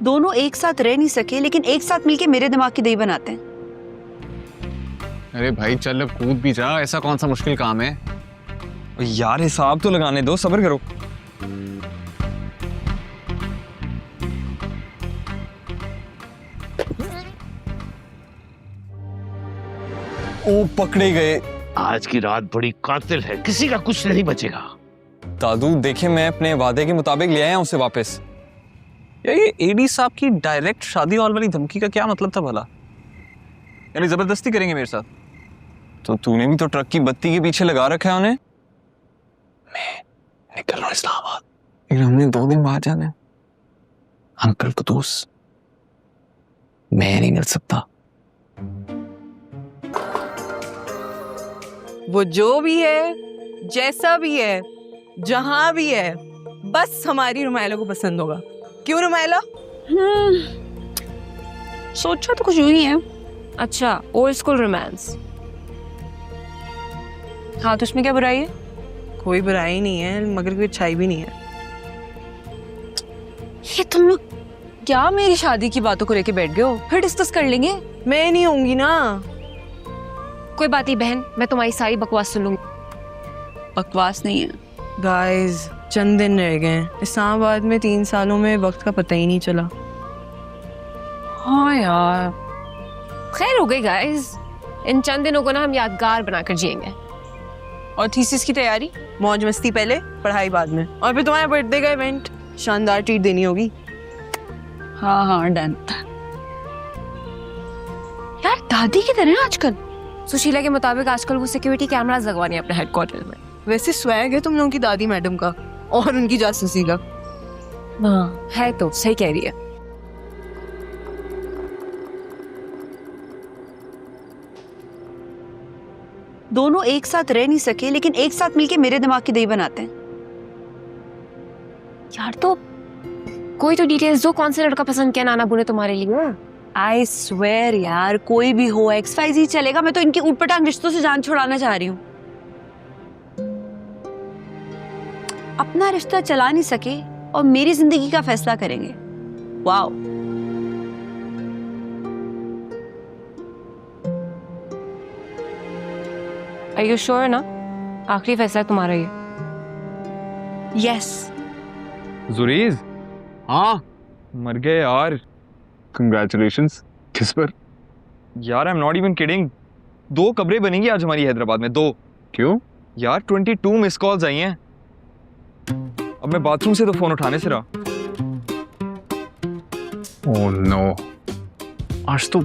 दोनों एक साथ रह नहीं सके लेकिन एक साथ मिलके मेरे दिमाग की दही बनाते हैं। अरे भाई चल अब कूद भी जा, ऐसा कौन सा मुश्किल काम है। यार हिसाब तो लगाने दो, सब्र करो। ओ पकड़े गए। आज की रात बड़ी कातिल है, किसी का कुछ नहीं बचेगा। दादू देखे, मैं अपने वादे के मुताबिक ले आया उसे वापस। यार ये एडी साहब की डायरेक्ट शादी हॉल वाली धमकी का क्या मतलब था भला? यानी जबरदस्ती करेंगे मेरे साथ? तो तूने भी तो ट्रक की बत्ती के पीछे लगा रखा है उन्हें। मैं निकल रहा हूँ इस्लामाबाद, लेकिन हमने 2 दिन बाद जाना है। अंकल कुदूस, मैं नहीं मिल सकता। वो जो भी है, जैसा भी है, जहां भी है, बस हमारी रुमायला को पसंद होगा। क्यों रुमायला? सोचा तो कुछ यूं ही है। अच्छा, ओल्ड स्कूल रोमांस। हाँ तो उसमें क्या बुराई है? कोई बुराई नहीं है, मगर कोई अच्छाई भी नहीं है। ये तुम लोग क्या मेरी शादी की बातों को लेके बैठ गए हो? फिर डिस्कस कर लेंगे। मैं नहीं होंगी ना। कोई बात नहीं बहन, मैं तुम्हारी सारी बकवास सुन लूंगी। बकवास नहीं है। गाइस, चंद दिन रह गए हैं। इस्लामाबाद में 3 सालों में वक्त का पता ही नहीं चला। हाँ यार, खैर हो गई गाइस, इन चंद दिनों को ना हम यादगार बनाकर जिएंगे। और थीसिस की तैयारी, मौज मस्ती पहले, पढ़ाई बाद में। और फिर तुम्हारे बर्थडे का इवेंट, शानदार ट्रीट देनी होगी। हाँ हाँ डन। यार दादी की तरह आजकल। सुशीला के मुताबिक आजकल वो सिक्योरिटी कैमरास लगवाने हैं अपने हेडक्वार्टर में। वैसे स्वैग है तुम लोगों की दादी मैडम का और उनकी जासूसी का। हाँ है तो, सही कह रही है। दोनों एक साथ रह नहीं सके लेकिन एक साथ मिलके मेरे दिमाग की दही बनाते हैं। यार तो कोई तो डिटेल्स दो, कौन सा लड़का पसंद किया नाना ने तुम्हारे लिए? आई स्वेयर यार, कोई भी हो, XYZ चलेगा। मैं तो इनकी ऊटपटांग रिश्तों से जान छुड़ाना चाह रही हूँ। अपना रिश्ता चला नहीं सके और मेरी जिंदगी का फैसला करेंगे। वाओ। आर यू श्योर ना? आखिरी फैसला तुम्हारा ही है। यस। जुरीज हाँ मर गए यार। कंग्रेचुलेशंस। किस पर? यार I am not even kidding, 2 कब्रें बनेंगी आज हमारी हैदराबाद में, 2। क्यों? यार 22 मिस कॉल्स आई हैं। अब मैं बाथरूम से तो फोन उठाने से रहा। ओह नो, आज तो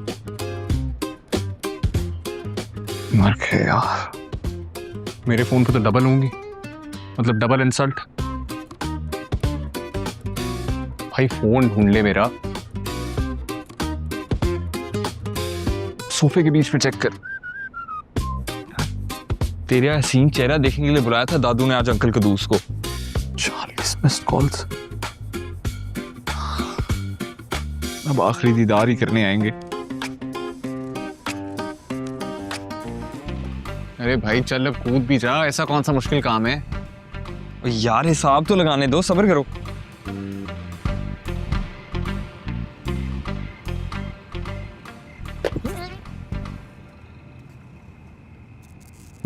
मर गए यार। मेरे फोन पे तो डबल होंगी, मतलब डबल इंसल्ट। भाई फोन ढूंढ ले मेरा, सोफे के बीच में चेक कर। तेरा हसीन चेहरा देखने के लिए बुलाया था दादू ने आज अंकल कदूस को। 40 मिस्ड कॉल्स। अब आखिरी दीदार ही करने आएंगे। अरे भाई चल अब कूद भी जा, ऐसा कौन सा मुश्किल काम है। यार हिसाब तो लगाने दो, सब्र करो।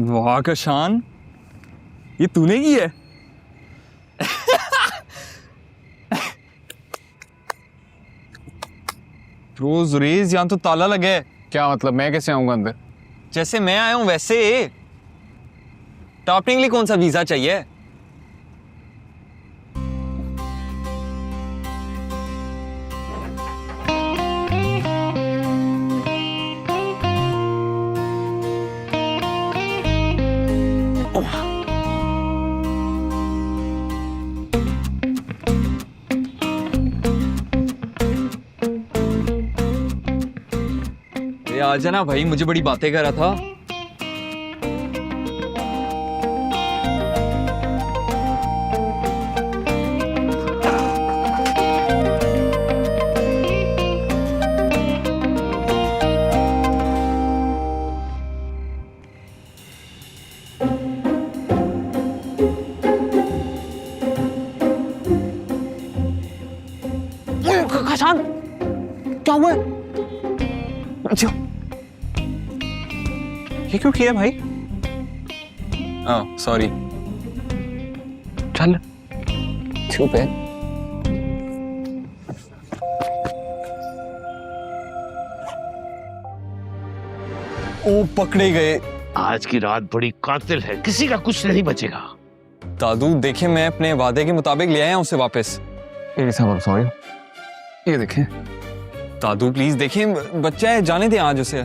वाह का शान, ये तूने की है? ब्रो जुरेज, यहाँ तो ताला लगा है। क्या मतलब, मैं कैसे आऊंगा अंदर? जैसे मैं आया हूं वैसे। टॉपिंग के लिए कौन सा वीजा चाहिए? आ जाना भाई, मुझे बड़ी बातें कर रहा था। खशान क्या हुआ? अच्छा, ये क्यों किया भाई? सॉरी। चल चुप है। ओ पकड़े गए। आज की रात बड़ी कातिल है, किसी का कुछ नहीं बचेगा। दादू देखिए, मैं अपने वादे के मुताबिक ले आया उसे वापस। सॉरी, ये देखें। दादू प्लीज देखिए, बच्चा है, जाने दे आज उसे।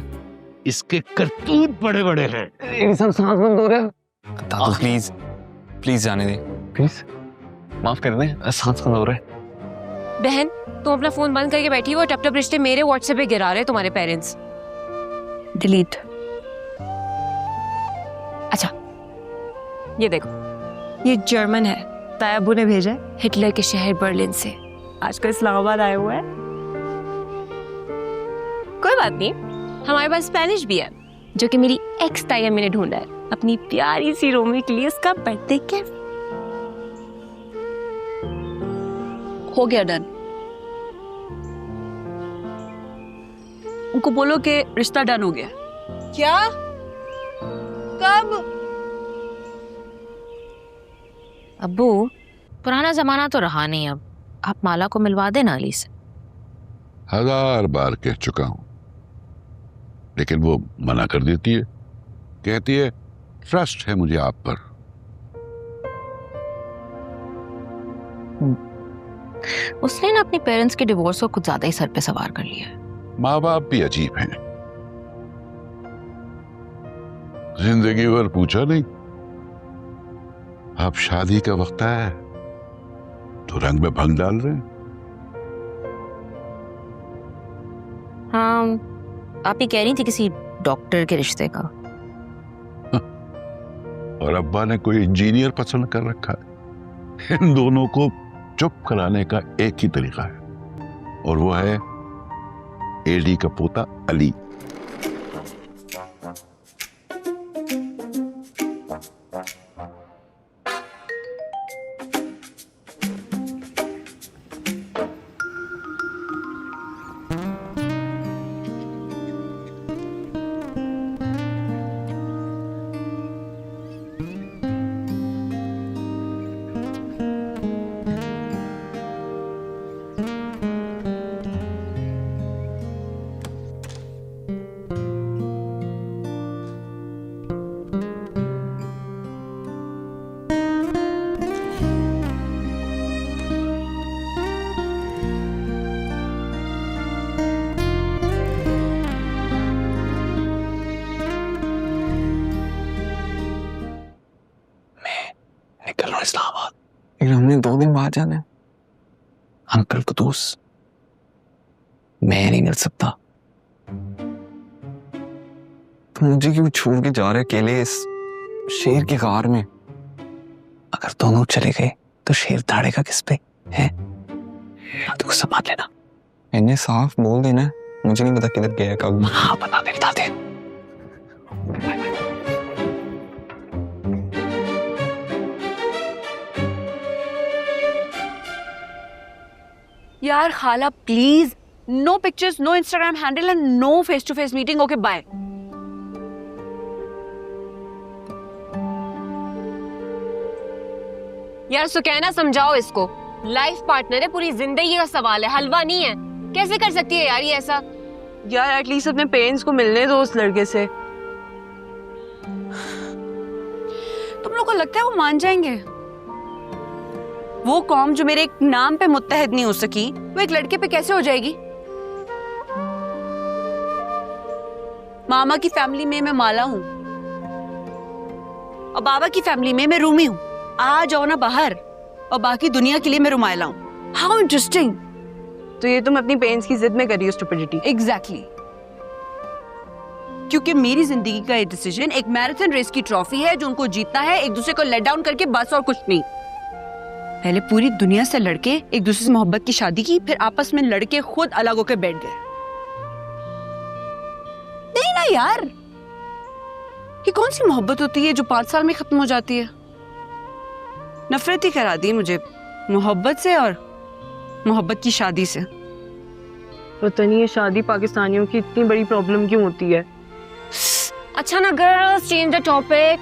इसके करतूत बड़े बड़े हैं। दादू प्लीज प्लीज जाने दे। प्लीज माफ कर दें, सांस बंद हो रहा है। बहन, तुम अपना फोन बंद करके बैठी हो और टप टप रिश्ते मेरे व्हाट्सएप पे गिरा रहे तुम्हारे पेरेंट्स। डिलीट। अच्छा, ये देखो, ये जर्मन है, तायाबू ने भेजा है। हिटलर के शहर बर्लिन से। आजकल इस्लामाबाद आया हुआ है। कोई बात नहीं, हमारे पास स्पेनिश भी है, जो कि मेरी एक्स तायम्मी ने ढूंढा है अपनी प्यारी सी रोमी के लिए उसका बर्थडे गिफ्ट। हो गया डन। उनको बोलो कि रिश्ता डन हो गया। क्या? कब? अब्बू, पुराना जमाना तो रहा नहीं अब। आप माला को मिलवा देना अली से। 1000 बार कह चुका हूं, लेकिन वो मना कर देती है। कहती है ट्रस्ट है मुझे आप पर। उसने ना अपने पेरेंट्स के डिवोर्स को कुछ ज्यादा ही सर पे सवार कर लिया है। माँ बाप भी अजीब हैं। जिंदगी भर पूछा नहीं, अब शादी का वक्त है तो रंग में भंग डाल रहे हैं। हाँ, आप ही कह रही थी किसी डॉक्टर के रिश्ते का। और अब्बा ने कोई इंजीनियर पसंद कर रखा है। इन दोनों को चुप कराने का एक ही तरीका है, और वो है एडी का पोता अली। निकल रहा हूँ इस्लामाबाद, लेकिन हमने 2 दिन बाद जाना है। अंकल कुदूस, मैं नहीं मिल सकता। तो मुझे क्यों छोड़ के जा रहे अकेले इस शेर की गार में? अगर दोनों चले गए तो शेर दाड़ेगा किस पे है? तो संभाल लेना। इन्हें साफ बोल देना, मुझे नहीं पता किधर गया कब। हाँ बता दे, बता दे। यार खाला please, no pictures, no Instagram handle and no face to face meeting. Okay bye. यार सुकैना, समझाओ इसको। लाइफ पार्टनर है, पूरी जिंदगी का सवाल है, हलवा नहीं है। कैसे कर सकती है यार ये ऐसा? यार एटलीस्ट अपने पेरेंट्स को मिलने दो उस लड़के से। तुम लोग को लगता है वो मान जाएंगे? वो कौम जो मेरे एक नाम पे मुत्तहद नहीं हो सकी, वो एक लड़के पे कैसे हो जाएगी? मामा की फैमिली में मैं माला हूं और बाबा की फैमिली में मैं रूमी हूं। आ जाओ ना बाहर, और बाकी दुनिया के लिए मैं रुमायला हूं। How interesting. तो ये तुम अपनी पेरेंट्स की जिद में कर रही हो स्टुपिडिटी। एग्जैक्टली। क्योंकि मेरी जिंदगी का ये डिसीजन एक मैराथन रेस की ट्रॉफी है जो उनको जीतना है, एक दूसरे को लेट डाउन करके, बस और कुछ नहीं। पहले पूरी दुनिया से लड़के एक दूसरे से मोहब्बत की शादी की, फिर आपस में लड़के खुद अलग होकर बैठ गए। नहीं ना यार, ये कौन सी मोहब्बत होती है जो 5 साल में खत्म हो जाती है? नफरत ही करा दी मुझे मोहब्बत से और मोहब्बत की शादी से। पता नहीं ये शादी पाकिस्तानियों की इतनी बड़ी प्रॉब्लम क्यों होती है। अच्छा ना गर्ल्स, चेंज द टॉपिक।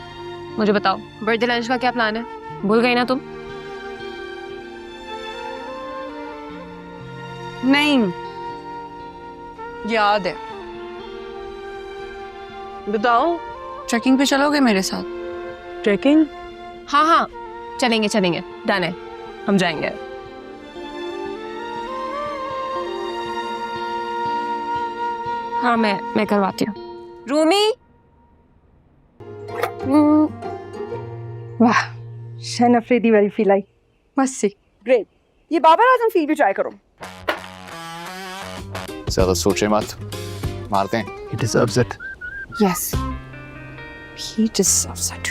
मुझे बताओ बर्थडे लंच का क्या प्लान है? भूल गई ना तुम? नहीं, याद है। बताओ। ट्रैकिंग पे चलोगे मेरे साथ? ट्रैकिंग? हाँ हाँ चलेंगे चलेंगे, डन है, हम जाएंगे। हाँ मैं करवाती हूँ। रूमी। वाह, शन अफरीदी वाली फील आई, मस्त सी, ग्रेट। ये बाबर आजम फील भी ट्राई करो। ज्यादा सोचे मत, मारते हैं। He deserves it. Yes, he deserves it.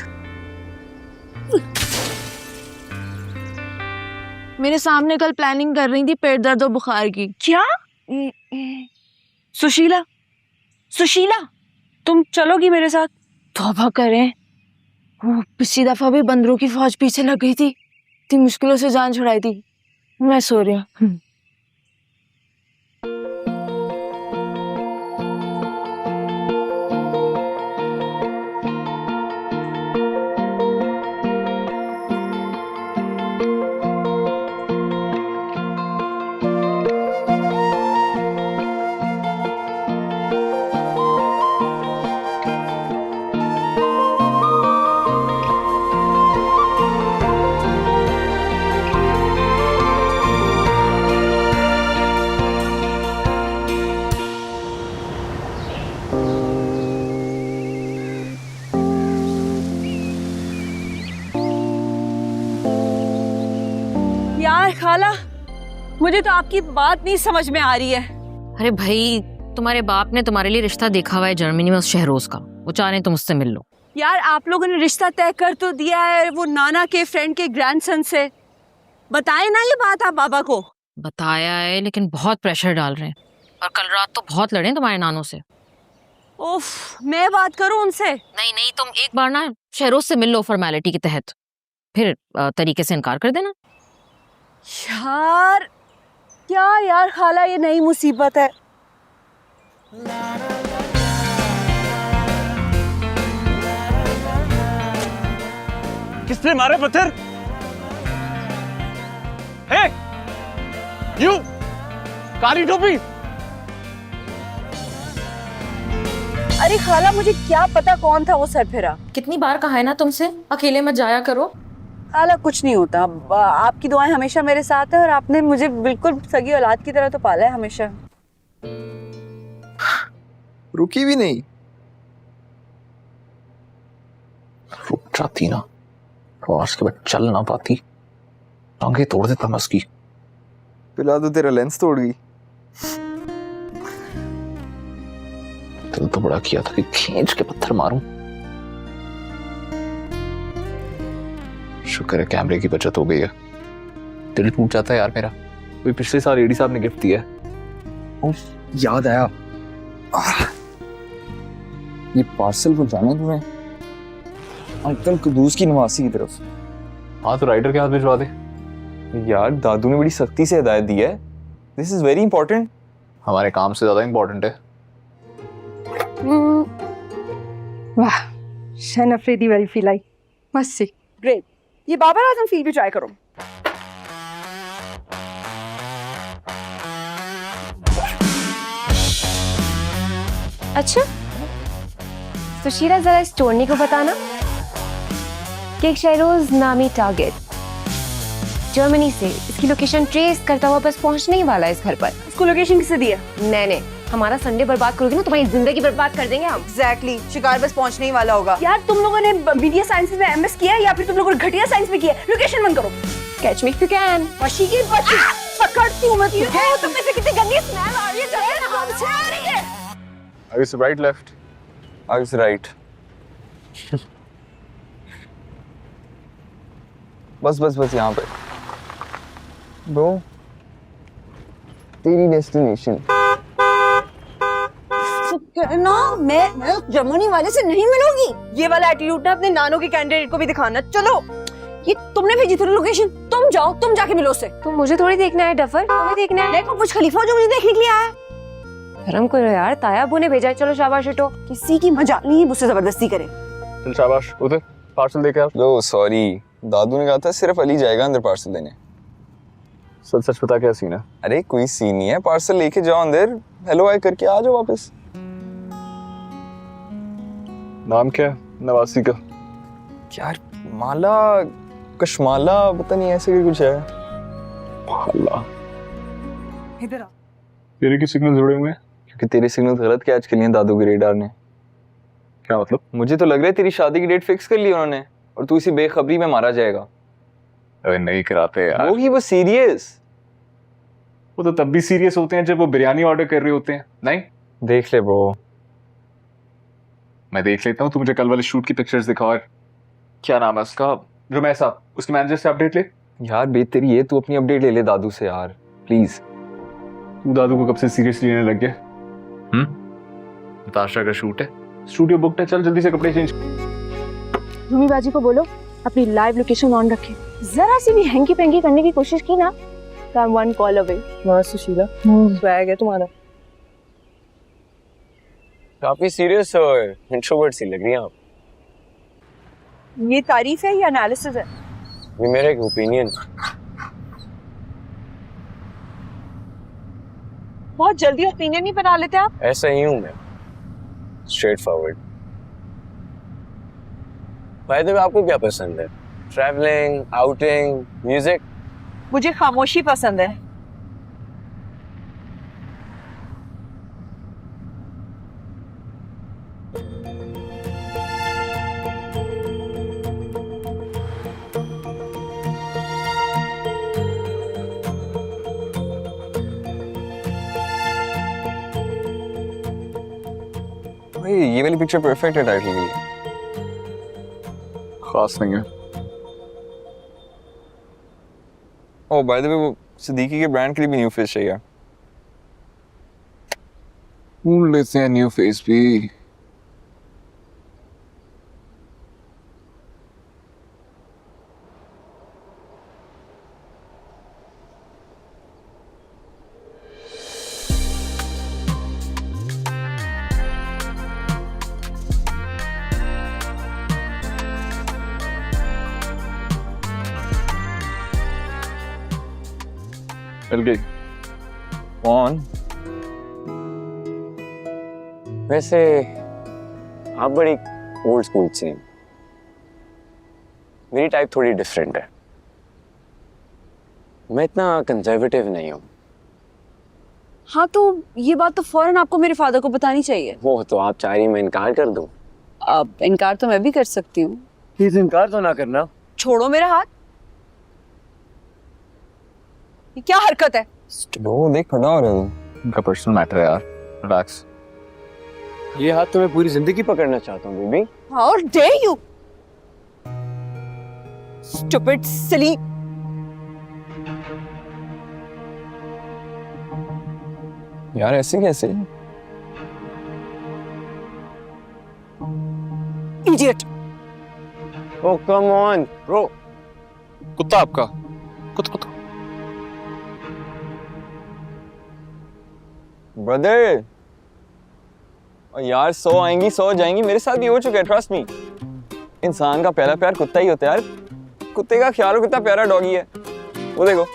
मेरे सामने कल प्लानिंग कर रही थी पेट दर्द और बुखार की। क्या? सुशीला, सुशीला, तुम चलोगी मेरे साथ? तौबा करें, वो पिछली दफा भी बंदरों की फौज पीछे लग गई थी, इतनी मुश्किलों से जान छुड़ाई थी। मैं सो रही हूँ। यार खाला, मुझे तो आपकी बात नहीं समझ में आ रही है। अरे भाई, तुम्हारे बाप ने तुम्हारे लिए रिश्ता देखा हुआ है जर्मनी में उस शहरोज का, वो चाह रहे तुम उससे मिल लो। यार आप लोगों ने रिश्ता तय कर तो दिया है वो नाना के फ्रेंड के ग्रैंडसन से। बताए ना ये बात आप बाबा को। बताया है लेकिन बहुत प्रेशर डाल रहे हैं, और कल रात तो बहुत लड़े तुम्हारे नानों से। उफ, मैं बात करूं उनसे? नहीं नहीं, तुम एक बार ना शहरोज से मिल लो फॉर्मेलिटी के तहत, फिर तरीके से इनकार कर देना। यार क्या यार खाला, ये नई मुसीबत है। किसने मारे पत्थर? हे, यू, काली टोपी। अरे खाला, मुझे क्या पता कौन था वो सरफिरा। कितनी बार कहा है ना तुमसे अकेले मत जाया करो। खाला कुछ नहीं होता, आपकी दुआएं हमेशा मेरे साथ है और आपने मुझे बिल्कुल सगी औलाद की तरह तो पाला है हमेशा। रुकी भी नहीं। रुक जाती ना तो आज के बाद चल ना पाती, टांगे तोड़ देता मैं उसकी। पिला तो तेरा लेंस तोड़ गई। दिल तो बड़ा किया था कि खींच के पत्थर मारूं। शुक्र है कैमरे की बचत हो गई है। दिल टूट जाता है यार मेरा। कोई पिछले साल एडी साहब ने गिफ्ट दिया है। याद आया, ये पार्सल को जाना तुम्हें अंकल कुदूस की नवासी की तरफ। हाँ तो राइडर के हाथ भिजवा दे यार। दादू ने बड़ी सख्ती से हिदायत दी है। This is very important. हमारे काम से ज्यादा इंपॉर्टेंट है। वाह, शन अफरीदी वाली फील आई, मस्त सी, ग्रेट। ये बाबर आजम फील भी ट्राई करो। अच्छा सुशीला, जरा इस टोनी को बताना कि एक शहरोज नामी टारगेट जर्मनी से इसकी लोकेशन ट्रेस करता हुआ बस पहुंचने ही वाला है इस घर पर। इसको लोकेशन किसे दी है? मैंने। हमारा संडे बर्बाद करोगी ना, तुम्हारी जिंदगी बर्बाद कर देंगे हम। एग्जैक्टली, शिकार बस पहुंचने ही वाला होगा। यार तुम लोगों ने मीडिया साइंस में एमएस किया है या फिर तुम लोगों ने घटिया साइंस में किया है? लोकेशन बंद करो। Catch me if you can. वशी की बच्ची पकड़ती हूं मैं तुझे। तुम में से कितनी गंदी स्मेल आ रही है, जरा हमसे आ रही है। आगे से राइट लेफ्ट, आगे से राइट। बस बस बस यहाँ पे ब्रो, तेरी डेस्टिनेशन। ना मैं जर्मनी वाले से नहीं मिलूंगी। ये वाला एटीट्यूड ना अपने नानों के कैंडिडेट को भी दिखाना। चलो, ये तुमने भेजी थी लोकेशन, तुम जाओ, तुम जाके मिलो उससे। तो मुझे थोड़ी देखना है डफर, तुम्हें देखना है। देखो कुछ खलीफा जो मुझे देखने के लिए आया है। शर्म करो यार, ताया अबू ने भेजा है, चलो शाबाश हटो। किसी की मजाक नहीं है मुझसे जबरदस्ती करे। चल शाबाश, उधर पार्सल लेके आ। लो सॉरी, दादू ने कहा था सिर्फ अली जाएगा अंदर पार्सल देने। सच सच बता क्या सीन है? अरे कोई सीन नहीं है, पार्सल लेके जाओ अंदर, हेलो हाय करके आ जाओ वापस। नाम क्या है नवासी का? यार माला, कशमाला, पता नहीं ऐसे कुछ है। अल्लाह, इधर आ। तेरे की सिग्नल जुड़े हुए हैं? क्योंकि तेरे सिग्नल गलत कैच कर लिए दादू के रेडार ने। क्या मतलब? मुझे तो लग रहा है तेरी शादी की डेट फिक्स कर ली उन्होंने और तू इसी बेखबरी में मारा जाएगा। अरे नहीं कराते यार। वो ही वो सीरियस। वो तो तब भी सीरियस होते हैं जब वो बिरयानी ऑर्डर कर रहे होते हैं। नहीं देख ले ब्रो। मैं देख लेता हूँ, तू मुझे कल वाले शूट की पिक्चर्स दिखा। और क्या नाम है उसका, रुमैस साहब, उसके मैनेजर से अपडेट ले। यार बेत तेरी ये, तू अपनी अपडेट ले ले दादू से यार प्लीज। तू दादू को कब से सीरियसली लेने लग गया? नताशा का शूट है, स्टूडियो बुकड है, चल जल्दी से कपड़े चेंज। रूमी बाजी को बोलो अपनी लाइव लोकेशन ऑन रखे। जरा सी भी हैंकी पैंकी करने की कोशिश की ना तो I am one call away. वाह सुशीला, स्वैग है तुम्हारा। काफी सीरियस और इंट्रोवर्ट सी लग रही है आप। ये तारीफ है या एनालिसिस है? ये मेरा एक ओपिनियन। बहुत जल्दी ओपिनियन ही बना लेते आप। ऐसा ही हूँ मैं, straight forward. By the way आपको क्या पसंद है? Travelling, outing, music? मुझे खामोशी पसंद है। भाई ये वाली पिक्चर परफेक्ट है टाइटल के लिए। खास नहीं है। ओह बाय द वे वो सिद्दीकी के ब्रांड के लिए भी न्यू फेस चाहिए। ढूंढ लेते हैं न्यू फेस भी। मिल गई। कौन? वैसे आप बड़ी ओल्ड स्कूल से हैं। मेरी टाइप थोड़ी डिफरेंट है। मैं इतना कंजर्वेटिव नहीं हूँ। हाँ तो ये बात तो फौरन आपको मेरे फादर को बतानी चाहिए। वो तो आप चाह रही मैं इनकार कर दूं? अब इनकार तो मैं भी कर सकती हूँ। प्लीज इनकार तो ना करना। छोड़ो मेरा हाथ। ये क्या हरकत है? वो देख खड़ा हो रहा है। उनका पर्सनल मैटर है यार, रिलैक्स। ये हाथ तो मैं पूरी जिंदगी पकड़ना चाहता हूँ baby. How dare you? Stupid, silly. यार ऐसे कैसे? Idiot. Oh come on, bro. कुत्ता आपका, कुत्ता। ब्रदर, और यार 100 आएंगी 100 जाएंगी, मेरे साथ भी हो चुका है, ट्रस्ट मी। इंसान का पहला प्यार कुत्ता ही होता है यार। कुत्ते का ख्याल हो कितना प्यारा डॉगी है, वो देखो।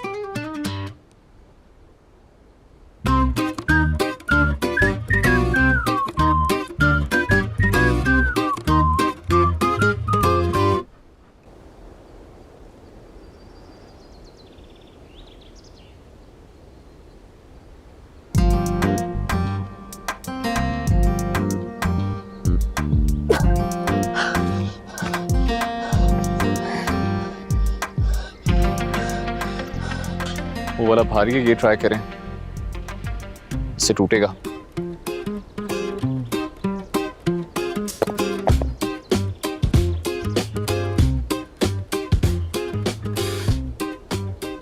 वो वाला भारी है, ये ट्राई करें, इससे टूटेगा।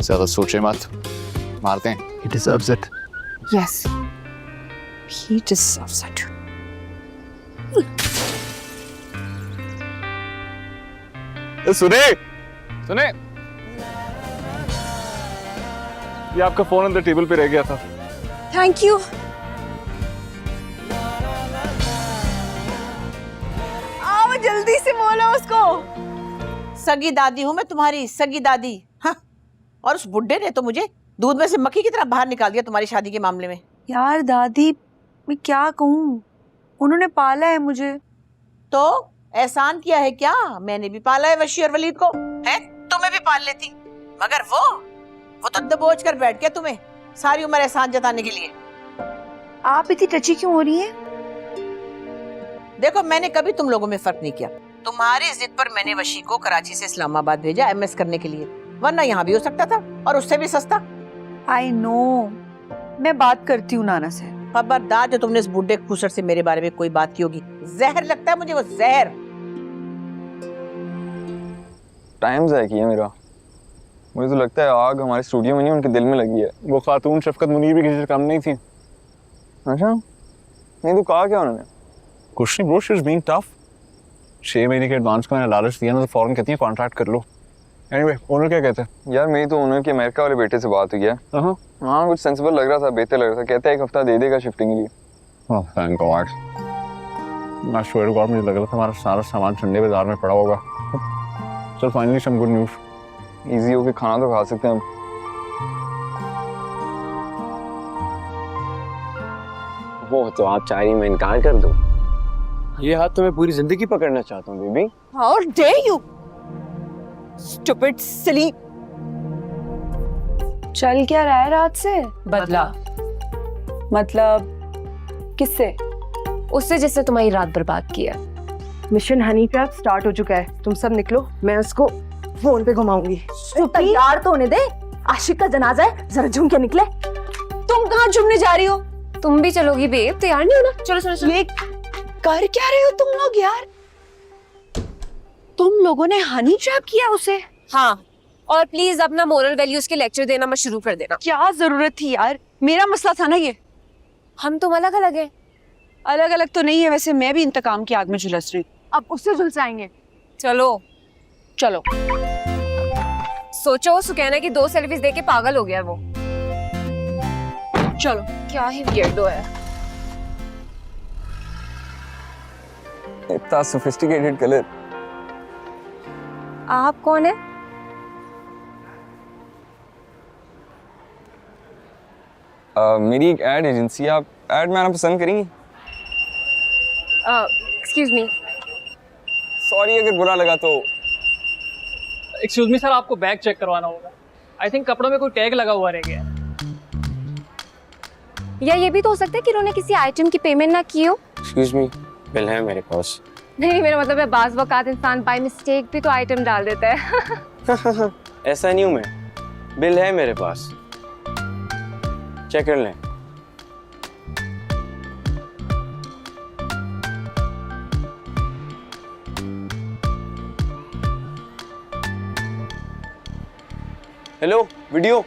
ज्यादा सोचे मत, मारते हैं। He deserves it. Yes. He deserves it. सुने सुने, ये आपका फोन अंदर टेबल पे रह गया था। Thank you. जल्दी से बोलो उसको। सगी दादी हूँ मैं, तुम्हारी सगी दादी। हाँ, और उस बुड्ढे ने तो मुझे दूध में से मक्खी की तरह बाहर निकाल दिया तुम्हारी शादी के मामले में। यार दादी, मैं क्या कहूँ, उन्होंने पाला है मुझे। तो एहसान किया है क्या? मैंने भी पाला है वशी और वलीद को, है तुम्हें भी पाल लेती। मगर वो तो दबोच कर बैठ गया तुम्हें सारी उम्र एहसान जताने के लिए। आप इतनी टची क्यों हो रही हैं? देखो, मैंने कभी तुम लोगों में फर्क नहीं किया। तुम्हारी जिद पर मैंने वशी को कराची से इस्लामाबाद भेजा एमएस करने के लिए, वरना यहाँ भी हो सकता था और उससे भी सस्ता। आई नो, मैं बात करती हूँ नाना से। खबरदार, जो तुमने इस बूढ़े खूसर से मेरे बारे में कोई बात की होगी, जहर लगता है मुझे वो, जहर। टाइम ज़ाया किया मेरा। मुझे तो लगता है आग हमारे स्टूडियो में नहीं, उनके दिल में लगी है। वो खातून शफकत मुनीर भी किसी से कम नहीं थी। अच्छा, नहीं तो कहा क्या उन्होंने? कुछ नहीं bro, she is being tough. 6 महीने के एडवांस का मैंने लालच दिया ना, तो फौरन कहती है कॉन्ट्रैक्ट कर लो। एनीवे, ओनर क्या कहते हैं? यार मेरी तो ओनर के अमेरिका वाले बेटे से बात हुई है। हाँ, कुछ सेंसिबल लग रहा था, बेहतर लग रहा था। कहता है 1 हफ्ता दे देगा शिफ्टिंग के लिए। Oh thank God. मैं श्योर गॉड, मुझे लग रहा था हमारा सारा सामान ठंडे बाजार में पड़ा होगा। चल finally some good news. Easy होके खाना तो खा सकते हैं हम। वो तो आप चाह रही मैं इनकार कर दूं? ये हाथ तो मैं पूरी जिंदगी पकड़ना चाहता हूँ baby. How dare you? Stupid, silly. चल क्या रहा है रात से? बदला। मतलब किससे? उससे जिसने तुम्हारी रात बर्बाद की है। मिशन हनी ट्रैप स्टार्ट हो चुका है, तुम सब निकलो, मैं उसको फोन पे घुमाऊंगी। तैयार तो होने दे, आशिक का जनाजा है, जरा झूम के निकले। तुम कहाँ झूमने जा रही हो? तुम भी चलोगी बेब? तैयार नहीं होना? चलो चलो चलो। ये कर क्या रहे हो तुम लोग यार? तुम लोगों ने हनी ट्रैप किया उसे? हाँ, और प्लीज अपना मोरल वैल्यूज के लेक्चर देना मत शुरू कर देना। क्या जरूरत थी यार, मेरा मसला था ना ये। हम तुम अलग अलग हैं। अलग अलग तो नहीं है, वैसे मैं भी इंतकाम की आग में झुलस रही। अब उससे झुलसाएंगे। चलो चलो। सोचो, सुकैना की 2 सेल्फीज देके पागल हो गया वो। चलो। क्या ही वियर्डो है। इतना सोफिस्टिकेटेड कलर। आप कौन है? मेरी एक एड एजेंसी है, आप एड में आना पसंद करेंगी? Excuse me. सॉरी अगर बुरा लगा तो। एक्सक्यूज मी सर, आपको बैग चेक करवाना होगा। आई थिंक कपड़ों में कोई टैग लगा हुआ रह गया है। या ये भी तो हो सकता है कि उन्होंने किसी आइटम की पेमेंट ना की हो। एक्सक्यूज मी, बिल है मेरे पास। नहीं, मेरा मतलब है बाज़ वक़ात इंसान बाय मिस्टेक भी तो आइटम डाल देता है। ऐसा नहीं हूँ मैं, बिल है मेरे पास, चेक कर लें। हेलो वीडियो,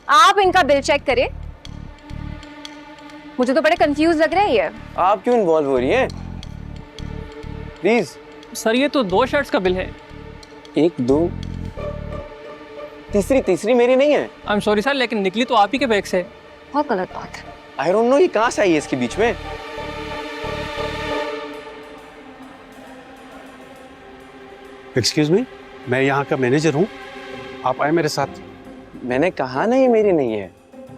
आप इनका बिल चेक करें। मुझे तो बड़े कंफ्यूज लग रहा है ये। आप क्यों इन्वॉल्व हो रही हैं? प्लीज। सर ये तो 2 शर्ट्स का बिल है। 1 2 तीसरी मेरी नहीं है। आई एम सॉरी सर, लेकिन निकली तो आप ही के बैग से। बहुत गलत बात है। आई डोंट नो, ये कहाँ से आई है इसके बीच में? एक्सक्यूज मी, मैं यहाँ का मैनेजर हूँ, आप आए मेरे साथ। मैंने कहा ना ये मेरी नहीं है।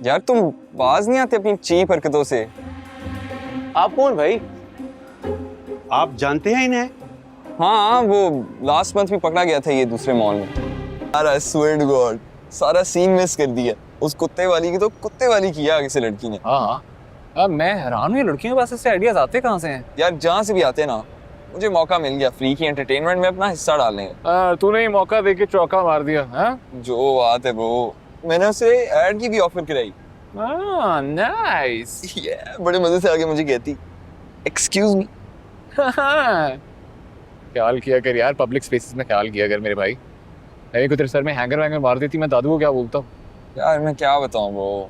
यार तुम बाज नहीं आते अपनी चीप हरकतों से। आप कौन भाई? आप जानते हैं इन्हें? हाँ, वो लास्ट मंथ भी पकड़ा गया था ये दूसरे मॉल में। यार आई स्वेयर टू गॉड, सारा सीन मिस कर दिया। उस कुत्ते वाली की तो कुत्ते वाली किया आगे से लड़की ने। हाँ, अब मैं हैरान हूँ, लड़कियों के पास ऐसे आइडियाज आते कहाँ से हैं? यार जहाँ से भी आते हैं ना, मुझे मौका मिल गया फ्री की एंटरटेनमेंट में अपना हिस्सा डालने का। तूने ही मौका देके चौका मार दिया। हाँ, जो बात है ब्रो, मैंने उसे ऐड की भी ऑफर कराई। नाइस। बड़े मजे से आगे मुझे कहती एक्सक्यूज मी। ख्याल किया कर यार, पब्लिक स्पेसेस में ख्याल किया कर मेरे भाई। नहीं को तेरे सर में हैंगर वैंगर मार देती, मैं दादू को क्या बोलता हूँ। यार मैं क्या बताऊँ ब्रो,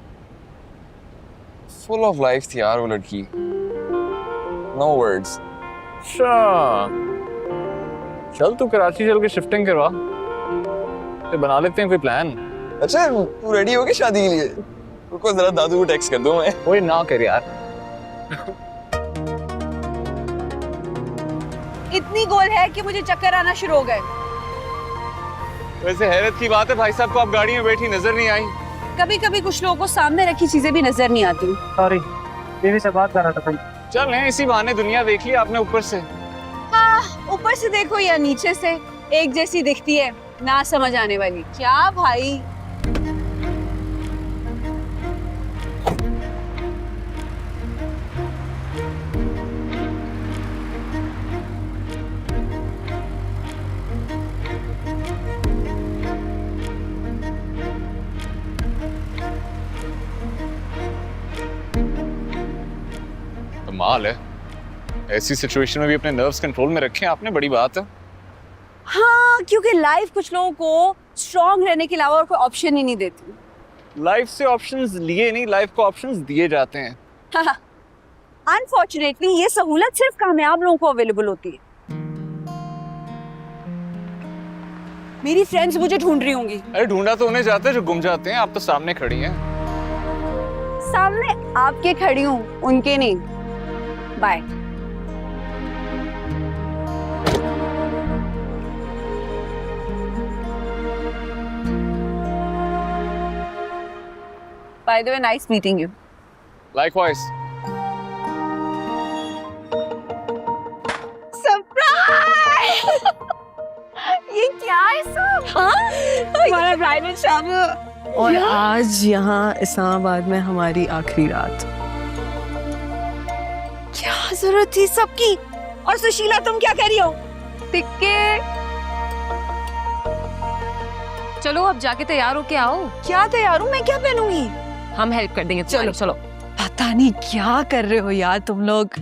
फुल ऑफ लाइफ थी यार वो लड़की, नो वर्ड्स। अच्छा चल तू कराची चल के शिफ्टिंग करवा, तो बना लेते हैं कोई प्लान। अच्छा तू रेडी हो गया शादी के लिए? रुको जरा दादू को टेक्स्ट कर दूं मैं। ओए ना कर यार। इतनी गोल है कि मुझे चक्कर आना शुरू हो गए। वैसे हैरत की बात है भाई साहब को आप गाड़ी में बैठी नजर नहीं आई। कभी कभी कुछ लोगों को सामने रखी चीजें भी नजर नहीं आती। सॉरी, बीवी से बात कर रहा था भाई। चल हैं इसी बहाने दुनिया देख ली आपने ऊपर से। हाँ, ऊपर से देखो या नीचे से एक जैसी दिखती है, ना समझ आने वाली। क्या भाई, कमाल है, ऐसी सिचुएशन में भी अपने नर्व्स कंट्रोल में रखे आपने, बड़ी बात है। हाँ, क्योंकि लाइफ कुछ लोगों को स्ट्रांग रहने के अलावा और कोई ऑप्शन ही नहीं देती। लाइफ से ऑप्शंस लिए नहीं, लाइफ को ऑप्शंस दिए जाते हैं। अनफॉर्चुनेटली ये सहूलत सिर्फ कामयाब लोगों को अवेलेबल होती है। मेरी फ्रेंड्स मुझे ढूंढ रही होंगी। अरे ढूंढा तो उन्हें जाते हैं जो गुम जाते हैं, आप तो सामने खड़ी हैं। सामने आपके खड़ी हूँ, उनके नहीं। Bye. By the way, nice meeting you. Likewise. Surprise! ये क्या है सब? हाँ? हमारा ब्राइडल शादी। और आज यहाँ इस्लामाबाद में हमारी आखिरी रात। क्या जरूरत थी सबकी? और सुशीला तुम क्या कर रही हो? टिकट। चलो अब जाके तैयार होके आओ। क्या तैयार हूँ? मैं क्या पहनूंगी? हम हेल्प कर देंगे। चलो चलो। पता नहीं क्या कर रहे हो यार तुम लोग।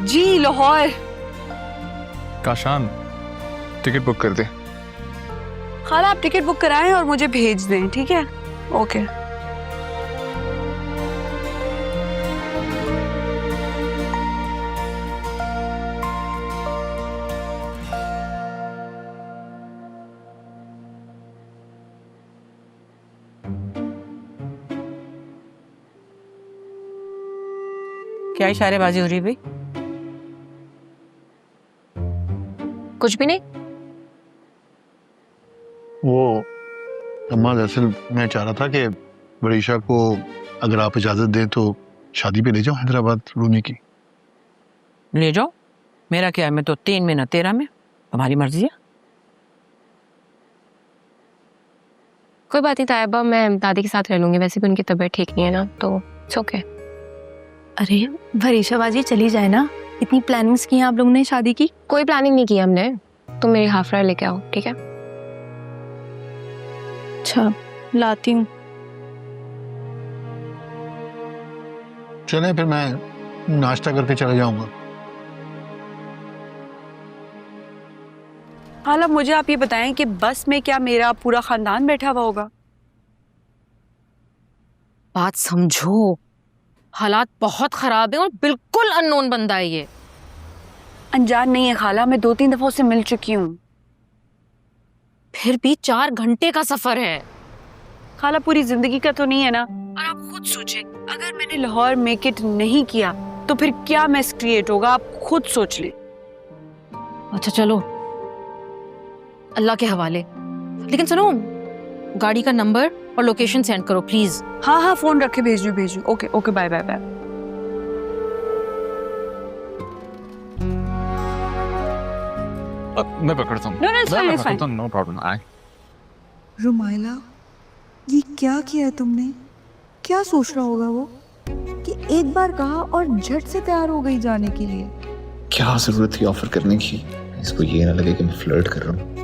जी लाहौर। काशान टिकट बुक कर दे। खाला आप टिकट बुक कराएं और मुझे भेज दें, ठीक है? ओके। क्या इशारेबाजी हो रही है भाई? कुछ भी नहीं। वो अम्मा दरअसल मैं चाह रहा था कि वरीशा को अगर आप इजाजत दें तो शादी पे ले जाओ हैदराबाद रूनी की। ले जाओ, मेरा क्या है, मैं तो 3 में ना 13 में, तुम्हारी मर्जी है। कोई बात नहीं तायबा, मैं दादी के साथ रह लूंगी, वैसे भी उनकी तबीयत ठीक नहीं है ना, तो इट्स ओके। अरे वरीशा बाजी चली जाए ना, इतनी प्लानिंग्स की हैं आप लोगों ने शादी की? कोई प्लानिंग नहीं की हमने, तुम मेरी हाफ फ्राई लेके आओ, ठीक है? अच्छा लाती हूँ। चलें फिर मैं नाश्ता करके चला जाऊंगा। खाला मुझे आप ये बताएं कि बस में क्या मेरा पूरा खानदान बैठा हुआ होगा? बात समझो, हालात बहुत खराब है और बिल्कुल अननोन बंदा है ये। अनजान नहीं है खाला, मैं 2-3 दफा उससे मिल चुकी हूँ। फिर भी 4 घंटे का सफर है। खाला पूरी जिंदगी का तो नहीं है ना। और आप खुद सोचें, अगर मैंने लाहौर मेक इट नहीं किया तो फिर क्या मैस क्रिएट होगा, आप खुद सोच लें। अच्छा चलो, अल्लाह के हवाले। लेकिन सुनो, गाड़ी का नंबर और लोकेशन सेंड करो प्लीज। हाँ हाँ, फोन रखे, भेजो। Okay okay, bye bye bye. मैं पकड़ता हूँ। No, it's fine. No problem. Rumaila, ये क्या किया है तुमने? क्या सोच रहा होगा वो कि एक बार कहा और झट से तैयार हो गई जाने के लिए? क्या जरूरत थी ऑफर करने की? इसको ये ना लगे कि मैं फ्लर्ट कर रहा हूँ।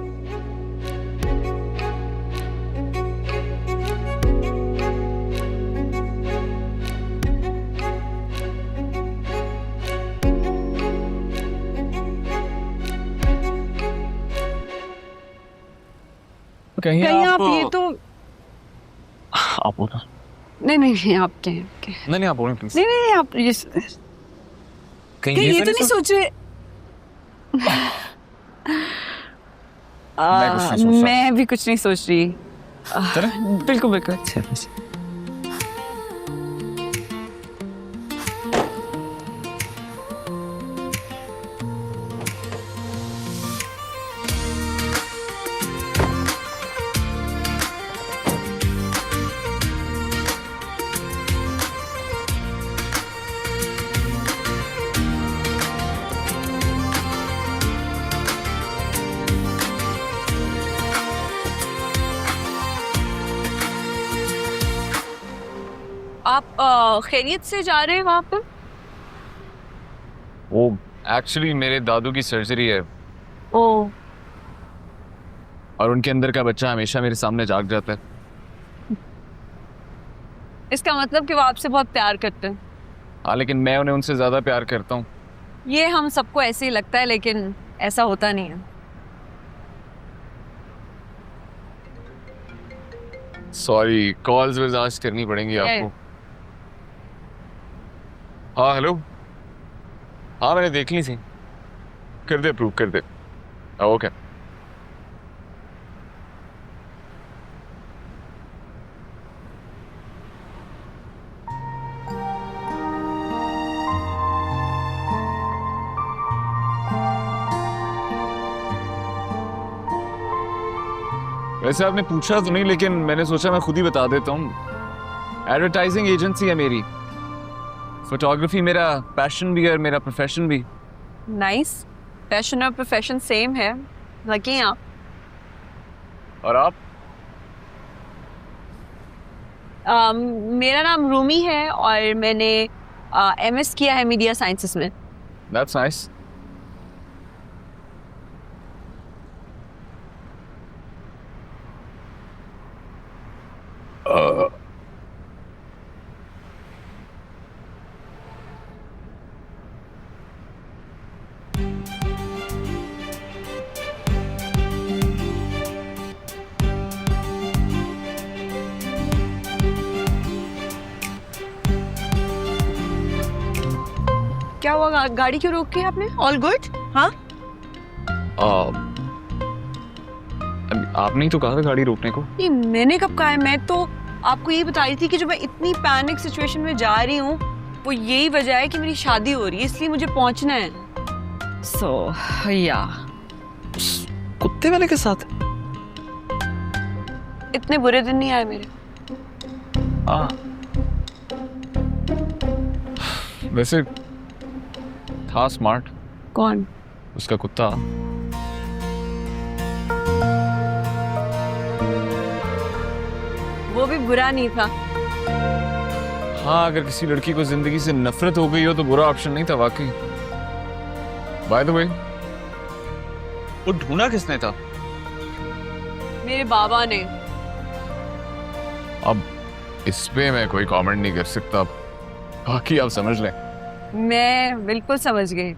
कहीं आप ये तो आप बोलो। नहीं आप क्या नहीं आप बोलो प्लीज। नहीं आप ये कहीं ये तो नहीं सोच रहे। मैं भी कुछ नहीं सोच रही। बिल्कुल। आप खैरियत से जा रहे हैं वहाँ पर? वो एक्चुअली मेरे दादू की सर्जरी है। ओह। और उनके अंदर का बच्चा हमेशा मेरे सामने जाग जाता है। इसका मतलब कि वो आपसे बहुत प्यार करते हैं। हाँ, लेकिन मैं उन्हें उनसे ज्यादा प्यार करता हूँ। ये हम सबको ऐसे ही लगता है, लेकिन ऐसा होता नहीं है। सॉरी, कॉल्स बर्दाश्त करनी पड़ेंगी आपको। हाँ हेलो। हाँ मैंने देख ली थी। कर दे, अप्रूव कर दे। ओके। वैसे आपने पूछा तो नहीं, लेकिन मैंने सोचा मैं खुद ही बता देता हूँ। एडवर्टाइजिंग एजेंसी है मेरी। फोटोग्राफी मेरा पैशन भी है और मेरा प्रोफेशन भी। नाइस। पैशन और प्रोफेशन सेम है। लकी हैं आप। और आप? मेरा नाम रूमी है और मैंने MS किया है मीडिया साइंसेस में। That's nice. क्या हुआ, गाड़ी क्यों रोकी है आपने? All good? हाँ। आपने ही तो कहा था गाड़ी रोकने को। नहीं, मैंने कब कहा है? मैं तो आपको ये बता रही थी कि जो मैं इतनी पैनिक सिचुएशन में जा रही हूँ वो यही वजह है कि मेरी शादी हो रही है, इसलिए मुझे पहुंचना है। या कुत्ते वाले के साथ इतने बुरे दिन नहीं आए मेरे। वैसे था स्मार्ट। कौन? उसका कुत्ता। वो भी बुरा नहीं था। हाँ, अगर किसी लड़की को जिंदगी से नफरत हो गई हो तो बुरा ऑप्शन नहीं था वाकई। बाय द वे, वो ढूंढा किसने था? मेरे बाबा ने। अब इस पे मैं कोई कमेंट नहीं कर सकता, बाकी आप समझ लें। मैं बिल्कुल समझ गई।